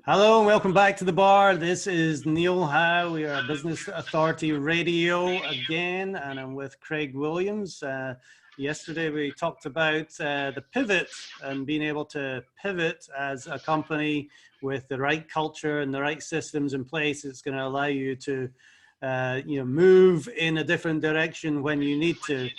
Hello and welcome back to the bar. This is Neil Howe. We are Business Authority Radio again, and I'm with Craig Williams. Yesterday we talked about the pivot and being able to pivot as a company with the right culture and the right systems in place. It's going to allow you to move in a different direction when you need to.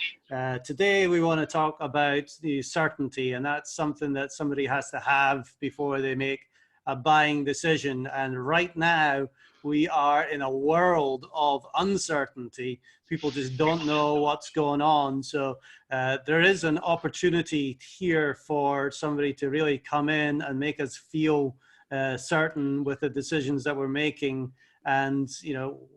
Today we want to talk about the certainty, and that's something that somebody has to have before they make a buying decision. And right now we are in a world of uncertainty. People just don't know what's going on. So there is an opportunity here for somebody to really come in and make us feel certain with the decisions that we're making. And, you know,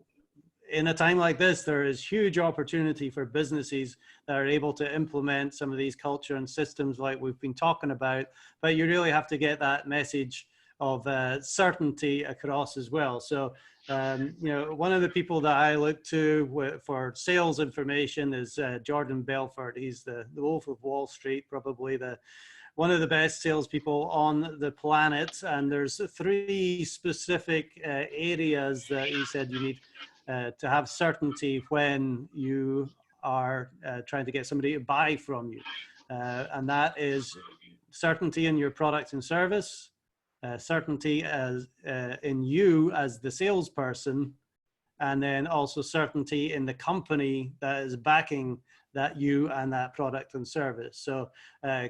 in a time like this, there is huge opportunity for businesses that are able to implement some of these culture and systems like we've been talking about, but you really have to get that message of certainty across as well. So, one of the people that I look to for sales information is Jordan Belfort. He's the Wolf of Wall Street, probably one of the best salespeople on the planet. And there's three specific areas that he said you need to have certainty when you are trying to get somebody to buy from you. And that is certainty in your product and service, certainty as in you as the salesperson, and then also certainty in the company that is backing that you and that product and service. So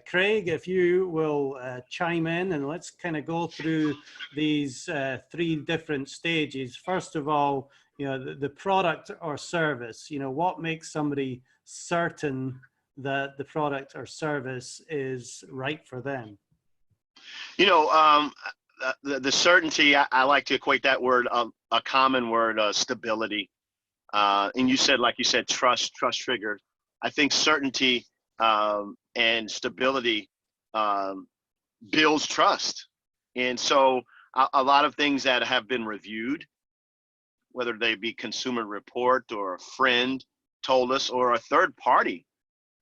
Craig, if you will chime in, and let's kind of go through these three different stages. First of all, the product or service, what makes somebody certain that the product or service is right for them? The certainty, I like to equate that word, a common word, stability. And like you said, trust trigger. I think certainty and stability builds trust. And so a lot of things that have been reviewed, whether they be consumer report or a friend told us, or a third party,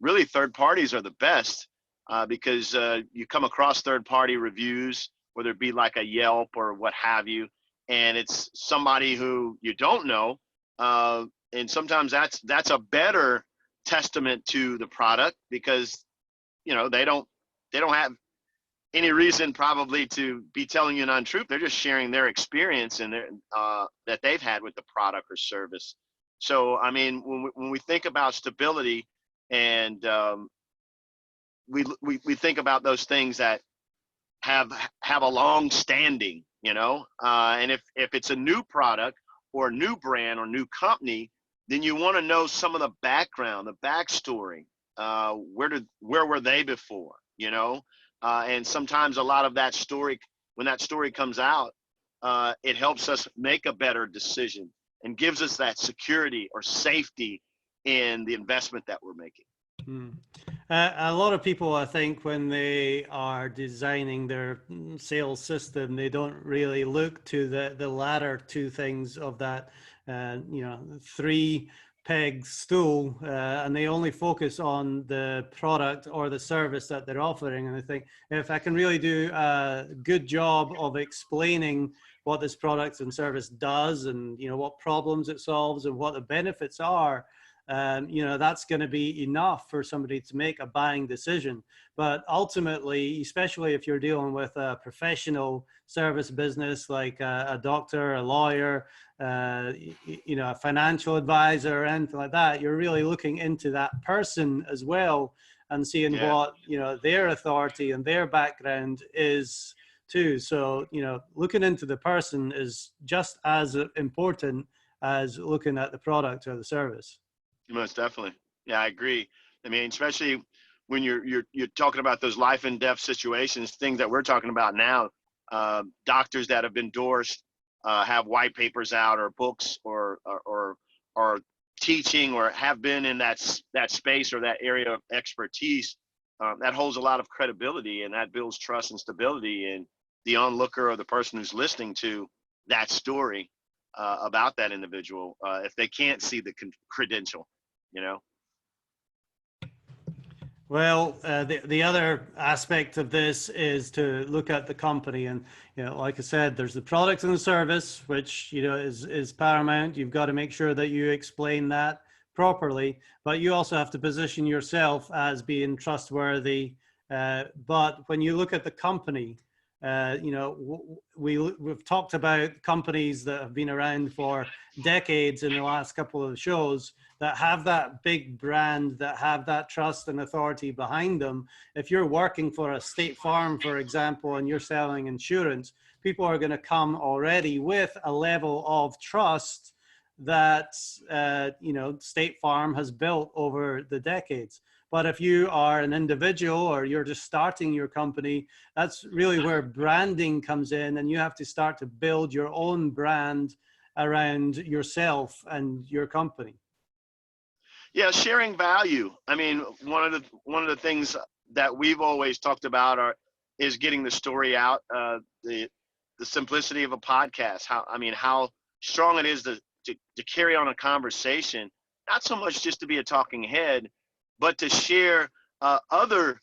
really third parties are the best. Because you come across third-party reviews, whether it be like a Yelp or what have you, and it's somebody who you don't know, and sometimes that's a better testament to the product, because they don't have any reason probably to be telling you an untruth. They're just sharing their experience and that they've had with the product or service. So I mean, when we think about stability and we think about those things that have a long standing, and if it's a new product or a new brand or new company, then you want to know some of the background, the backstory. Where were they before, and sometimes a lot of that story, when that story comes out, it helps us make a better decision and gives us that security or safety in the investment that we're making. A lot of people, I think, when they are designing their sales system, they don't really look to the latter two things of that, three peg stool, and they only focus on the product or the service that they're offering. And I think if I can really do a good job of explaining what this product and service does, and what problems it solves and what the benefits are, that's going to be enough for somebody to make a buying decision. But ultimately, especially if you're dealing with a professional service business like a doctor, a lawyer, a financial advisor, or anything like that, you're really looking into that person as well and seeing what their authority and their background is too. So looking into the person is just as important as looking at the product or the service. Most definitely. Yeah, I agree. I mean, especially when you're talking about those life and death situations, things that we're talking about now, doctors that have endorsed, have white papers out or books or teaching or have been in that space or that area of expertise, that holds a lot of credibility, and that builds trust and stability in the onlooker or the person who's listening to that story about that individual, if they can't see the credential. Well, the other aspect of this is to look at the company, and like I said, there's the product and the service, which is paramount. You've got to make sure that you explain that properly, but you also have to position yourself as being trustworthy. But when you look at the company, we've talked about companies that have been around for decades in the last couple of shows, that have that big brand, that have that trust and authority behind them. If you're working for a State Farm, for example, and you're selling insurance, people are going to come already with a level of trust that State Farm has built over the decades. But if you are an individual or you're just starting your company, that's really where branding comes in, and you have to start to build your own brand around yourself and your company. Yeah, sharing value. I mean, one of the things that we've always talked about is getting the story out. The simplicity of a podcast. How strong it is to carry on a conversation, not so much just to be a talking head, but to share other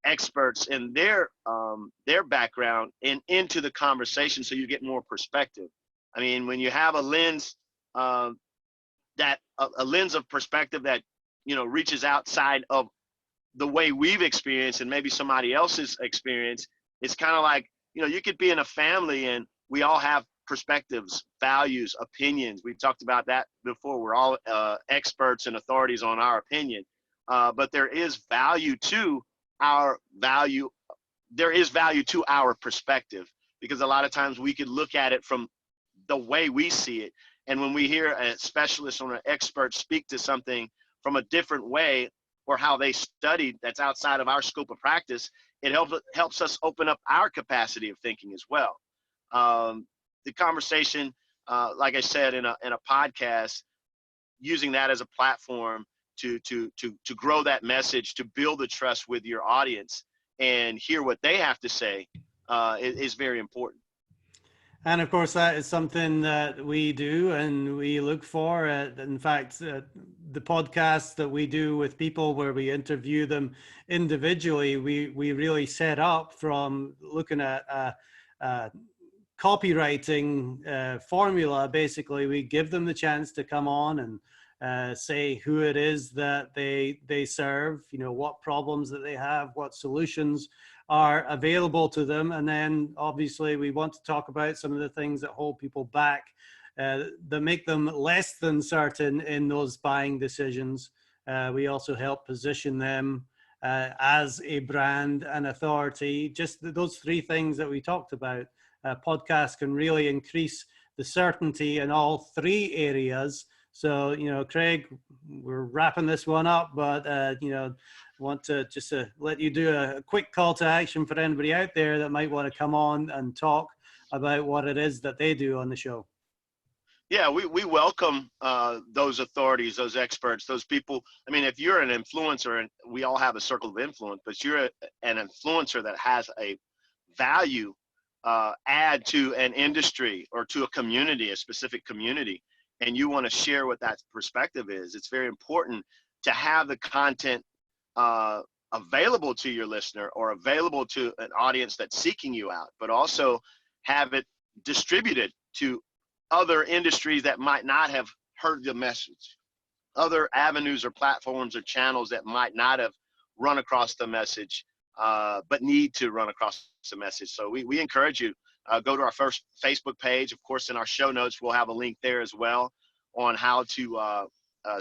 experts and their background into the conversation, so you get more perspective. I mean, when you have a lens a lens of perspective that reaches outside of the way we've experienced and maybe somebody else's experience, it's kind of like you could be in a family and we all have perspectives, values, opinions. We've talked about that before. We're all experts and authorities on our opinion, but there is value to our value. There is value to our perspective, because a lot of times we could look at it from the way we see it. And when we hear a specialist or an expert speak to something from a different way, or how they studied that's outside of our scope of practice, it helps us open up our capacity of thinking as well. The conversation, like I said, in a podcast, using that as a platform to grow that message, to build the trust with your audience and hear what they have to say, is very important. And of course, that is something that we do and we look for. In fact, the podcasts that we do with people where we interview them individually, we really set up from looking at copywriting formula. Basically, we give them the chance to come on and say who it is that they serve, what problems that they have, what solutions are available to them. And then obviously we want to talk about some of the things that hold people back, that make them less than certain in those buying decisions. We also help position them as a brand and authority. Just those three things that we talked about. Podcasts can really increase the certainty in all three areas. So, Craig, we're wrapping this one up, but, want to just let you do a quick call to action for anybody out there that might want to come on and talk about what it is that they do on the show. Yeah, we welcome those authorities, those experts, those people. I mean, if you're an influencer, and we all have a circle of influence, but you're an influencer that has a value add to an industry or to a community, a specific community, and you want to share what that perspective is, it's very important to have the content available to your listener or available to an audience that's seeking you out, but also have it distributed to other industries that might not have heard the message, other avenues or platforms or channels that might not have run across the message, but need to run across the message. So we encourage you, go to our first Facebook page. Of course, in our show notes, we'll have a link there as well on how to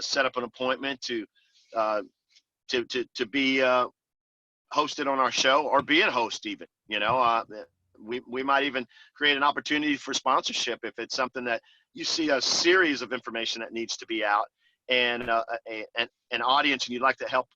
set up an appointment to be hosted on our show, or be a host even. We might even create an opportunity for sponsorship if it's something that you see a series of information that needs to be out, and an audience, and you'd like to help.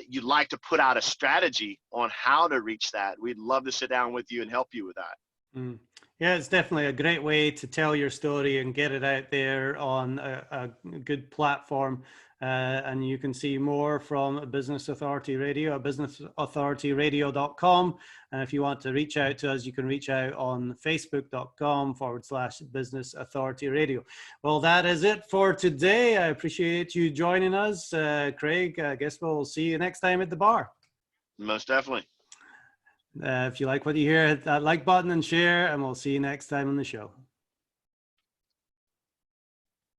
You'd like to put out a strategy on how to reach that. We'd love to sit down with you and help you with that. Mm. Yeah, it's definitely a great way to tell your story and get it out there on a good platform. And you can see more from Business Authority Radio at businessauthorityradio.com. And if you want to reach out to us, you can reach out on facebook.com/Business Authority Radio. Well, that is it for today. I appreciate you joining us, Craig. I guess we'll see you next time at the bar. Most definitely. If you like what you hear, hit that like button and share, and we'll see you next time on the show.